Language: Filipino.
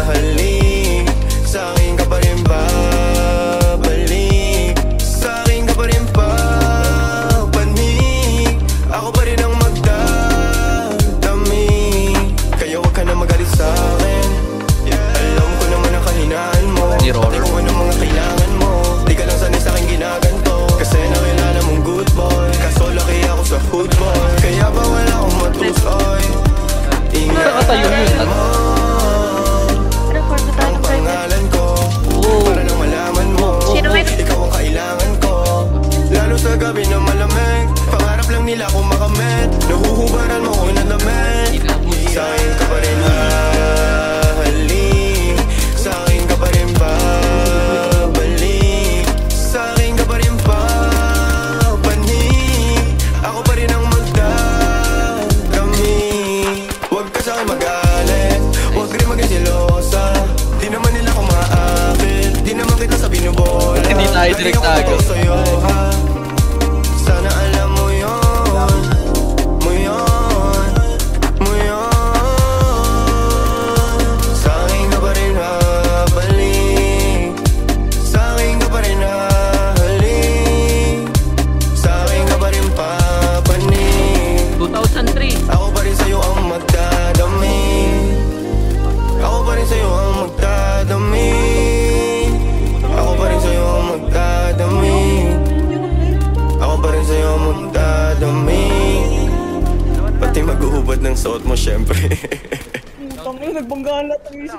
hahalik, sa akin ka pa rin babalik, sa akin ka pa rin papanig, ako pa rin ang magdadami. Kaya wag ka na magalit sa akin, alam ko naman ang kahinaan mo, pati kung ano mga kailangan mo. Di ka lang sanay sa akin ginaganto, kasi nakilala mong good boy, kaso laki ako sa hood boy. Kaya bawal akong matusoy, ingatan mo ang pangalan ko, para lang malaman mo, ikaw ang kailangan ko. Lalo sa gabi na malamig, pangarap lang nila kung makamit, nahuhubaran mo kung nalamit. Sa akin ka pa rin hahalik, sa akin ka pa rin babalik, sa akin ka pa rin papanig, ako pa rin ang magdadami. Huwag ka sa'kin magalit, huwag rin maging selosa, di naman nila kumaakit, di naman kita sa binubola. Hindi tayo direktago. Sana alam mo yun, mo yun, mo yun. Sa akin ka pa rin habalik, sa akin ka pa rin hahalik, sa akin ka pa rin papanig. 2003. Ako pa rin sa'yo ang magdadami, ako pa rin sa'yo ang magdadami, ako pa rin sa'yo ang magdadami, ako pa rin sa'yo ang magdadami. Pati mag-uubad ng suot mo syempre. Tangin, nagbanggaan lahat ng isip.